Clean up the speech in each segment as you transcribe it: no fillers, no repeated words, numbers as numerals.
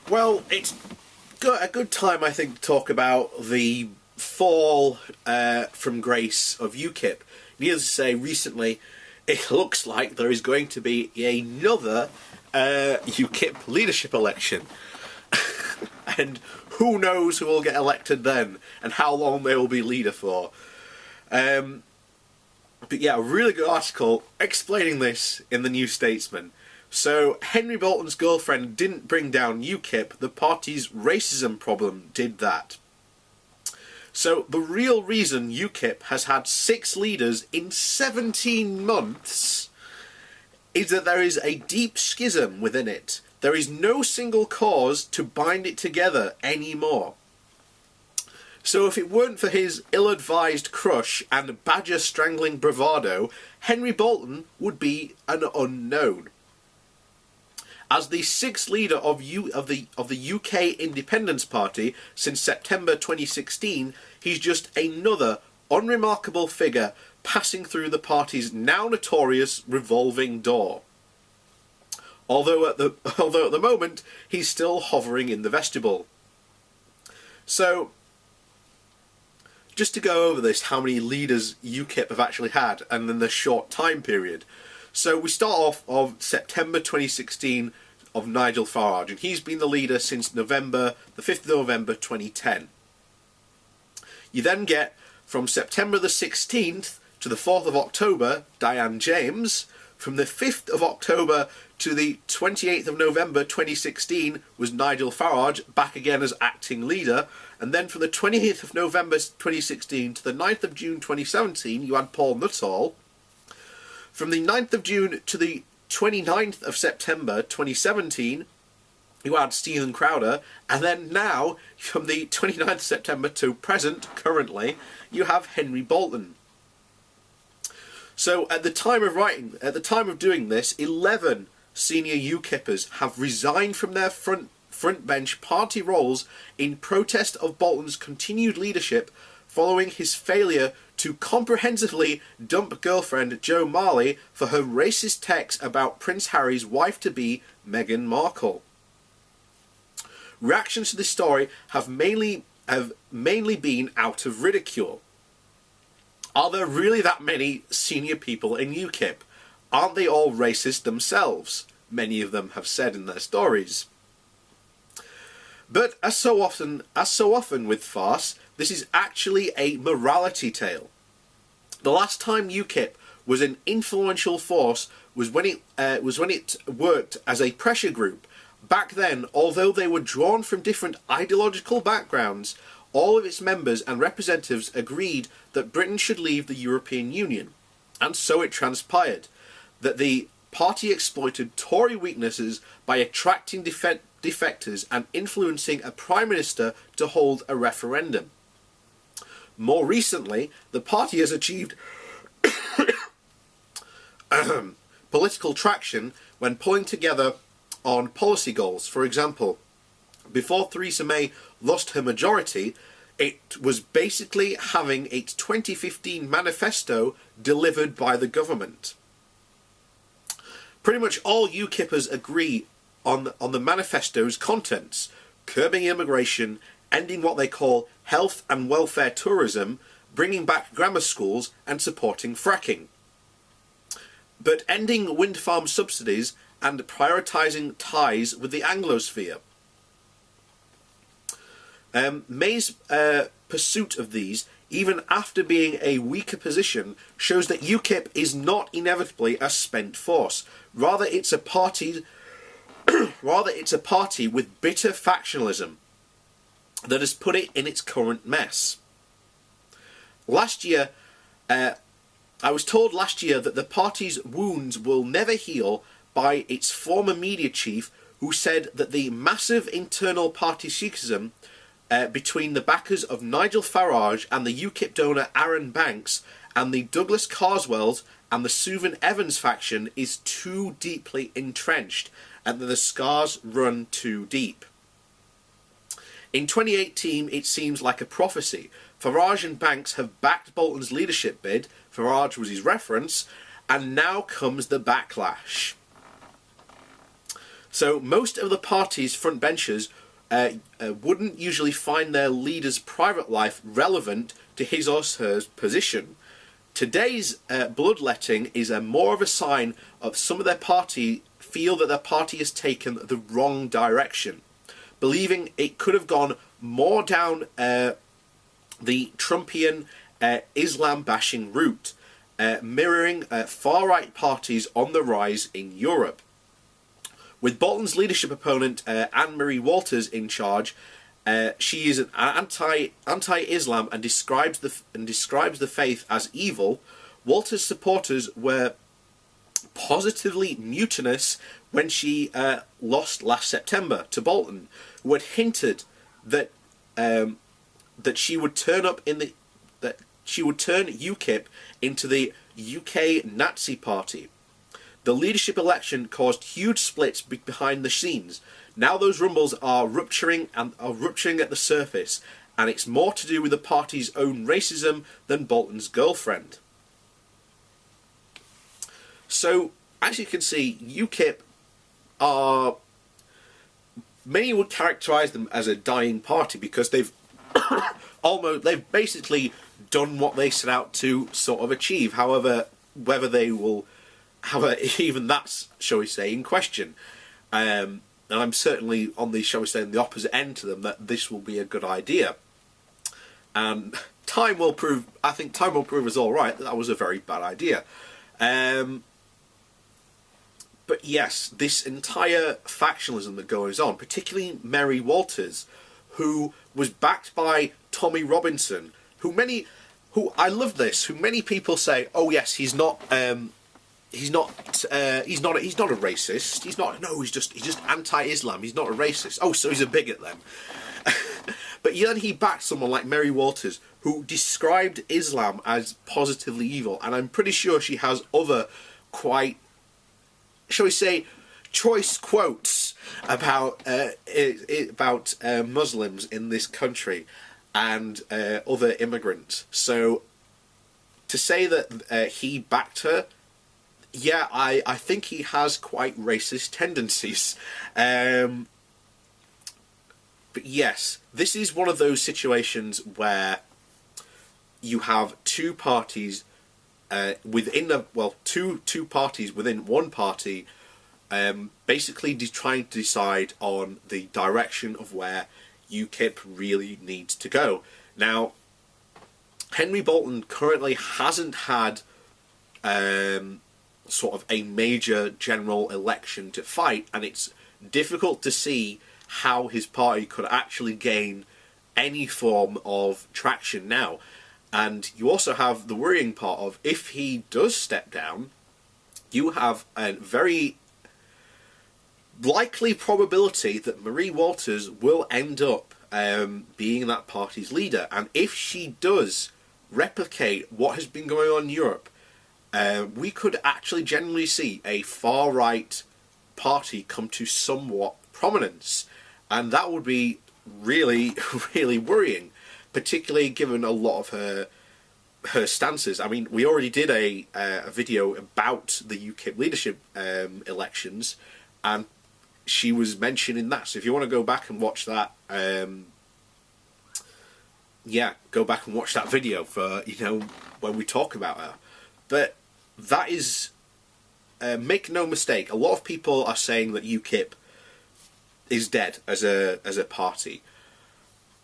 Well, it's a good time, I think, to talk about the fall from grace of Ukip. Needless to say, recently, it looks like there is going to be another Ukip leadership election. And who knows who will get elected then, and how long they will be leader for. But yeah, a really good article explaining this in the New Statesman. So, Henry Bolton's girlfriend didn't bring down Ukip, the party's racism problem did that. So, the real reason Ukip has had 6 leaders in 17 months is that there is a deep schism within it. There is no single cause to bind it together anymore. So if it weren't for his ill-advised crush and badger-strangling bravado, Henry Bolton would be an unknown. As the 6th leader of the UK Independence Party since September 2016, he's just another unremarkable figure passing through the party's now notorious revolving door. Although at the moment he's still hovering in the vestibule. So, just to go over this, how many leaders Ukip have actually had, and in the short time period. So we start off of September 2016 of Nigel Farage, and he's been the leader since the 5th of November 2010. You then get from September the 16th to the 4th of October, Diane James. From the 5th of October to the 28th of November 2016 was Nigel Farage, back again as acting leader. And then from the 28th of November 2016 to the 9th of June 2017, you had Paul Nuttall. From the 9th of June to the 29th of September 2017, you had Stephen Crowder. And then now, from the 29th of September to present, currently, you have Henry Bolton. So at the time of doing this, 11 senior UKIPers have resigned from their front bench party roles in protest of Bolton's continued leadership following his failure to comprehensively dump girlfriend Jo Marley for her racist text about Prince Harry's wife-to-be Meghan Markle. Reactions to this story have mainly been out of ridicule. Are there really that many senior people in Ukip? Aren't they all racist themselves? Many of them have said in their stories. But as so often with farce, this is actually a morality tale. The last time Ukip was an influential force was when it worked as a pressure group. Back then, although they were drawn from different ideological backgrounds, all of its members and representatives agreed that Britain should leave the European Union. And so it transpired that the party exploited Tory weaknesses by attracting defectors and influencing a Prime Minister to hold a referendum. More recently, the party has achieved political traction when pulling together on policy goals. For example, before Theresa May lost her majority, it was basically having its 2015 manifesto delivered by the government. Pretty much all UKIPers agree on the manifesto's contents: curbing immigration, ending what they call health and welfare tourism, bringing back grammar schools and supporting fracking. But ending wind farm subsidies and prioritising ties with the Anglosphere. May's pursuit of these, even after being a weaker position, shows that UKIP is not inevitably a spent force. Rather, it's a party with bitter factionalism that has put it in its current mess. Last year, I was told last year that the party's wounds will never heal by its former media chief, who said that the massive internal party schism between the backers of Nigel Farage and the UKIP donor Aaron Banks and the Douglas Carswells and the Suvan Evans faction is too deeply entrenched and that the scars run too deep. In 2018, it seems like a prophecy. Farage and Banks have backed Bolton's leadership bid, Farage was his reference, and now comes the backlash. So most of the party's frontbenchers wouldn't usually find their leader's private life relevant to his or her position. Today's bloodletting is more of a sign of some of their party feel that their party has taken the wrong direction, believing it could have gone more down the Trumpian Islam-bashing route, mirroring far-right parties on the rise in Europe. With Bolton's leadership opponent Anne-Marie Walters in charge, she is an anti-Islam and describes the faith as evil. Walters' supporters were positively mutinous when she lost last September to Bolton, who had hinted that that she would turn UKIP into the UK Nazi Party. The leadership election caused huge splits behind the scenes. Now those rumbles are rupturing at the surface, and it's more to do with the party's own racism than Bolton's girlfriend. So, as you can see, UKIP are... Many would characterise them as a dying party because they've they've basically done what they set out to sort of achieve. However, even that's, shall we say, in question. And I'm certainly on the, shall we say, on the opposite end to them, that this will be a good idea. And time will prove, I think time will prove us all right that was a very bad idea. But yes, this entire factionalism that goes on, particularly Mary Walters, who was backed by Tommy Robinson, who I love this, who many people say, oh yes, he's not a racist. He's just anti-Islam. He's not a racist. Oh, so he's a bigot then. But then he backed someone like Mary Walters, who described Islam as positively evil, and I'm pretty sure she has other quite, shall we say, choice quotes about Muslims in this country and other immigrants. So to say that he backed her, yeah, I think he has quite racist tendencies. But yes, this is one of those situations where you have two parties two parties within one party, basically trying to decide on the direction of where UKIP really needs to go. Now, Henry Bolton currently hasn't had sort of a major general election to fight, and it's difficult to see how his party could actually gain any form of traction now. And you also have the worrying part of, if he does step down, you have a very likely probability that Marie Walters will end up being that party's leader. And if she does replicate what has been going on in Europe, we could actually generally see a far-right party come to somewhat prominence. And that would be really, really worrying, particularly given a lot of her stances. I mean, we already did a video about the UKIP leadership elections, and she was mentioned in that. So if you want to go back and watch that, yeah, go back and watch that video for, when we talk about her. But that is, make no mistake, a lot of people are saying that UKIP is dead as a party.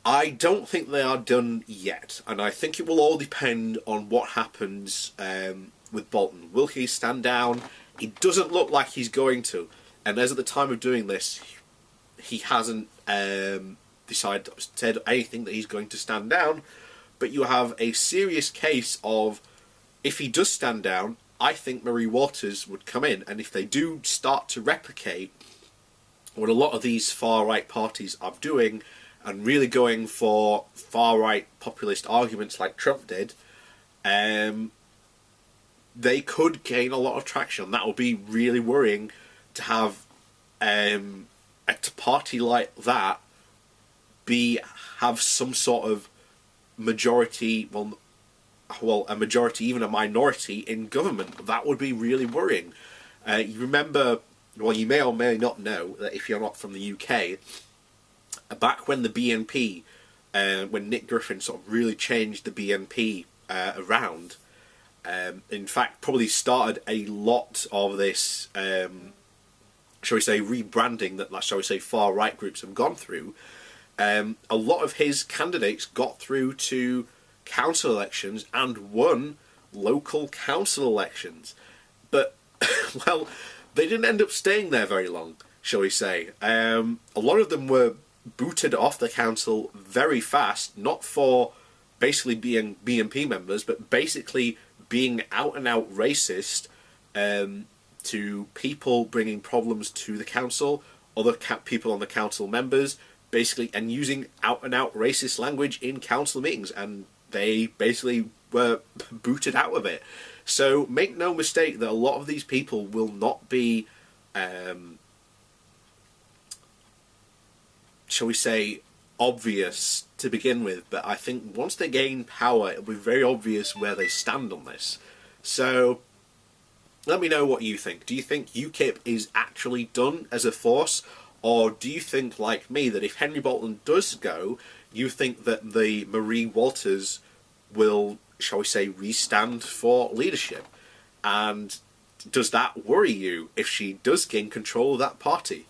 I don't think they are done yet, and I think it will all depend on what happens with Bolton. Will he stand down? It doesn't look like he's going to, and as at the time of doing this, he hasn't said anything that he's going to stand down. But you have a serious case of, if he does stand down, I think Marie Walters would come in, and if they do start to replicate what a lot of these far-right parties are doing, and really going for far-right populist arguments like Trump did, they could gain a lot of traction. That would be really worrying to have a party like that have some sort of majority, well, a majority, even a minority in government. That would be really worrying. You remember well, you may or may not know that if you're not from the UK, back when the BNP, when Nick Griffin sort of really changed the BNP around, in fact, probably started a lot of this, shall we say, rebranding that, shall we say, far-right groups have gone through. A lot of his candidates got through to council elections and won local council elections. But, well, they didn't end up staying there very long, shall we say. A lot of them were booted off the council very fast, not for basically being BNP members, but basically being out-and-out racist to people bringing problems to the council, other people on the council members, basically, and using out-and-out racist language in council meetings, and they basically were booted out of it. So make no mistake that a lot of these people will not be, shall we say, obvious to begin with, but I think once they gain power, it'll be very obvious where they stand on this. So let me know what you think. Do you think UKIP is actually done as a force, or do you think, like me, that if Henry Bolton does go, you think that the Marie Walters will, shall we say, restand for leadership? And does that worry you if she does gain control of that party?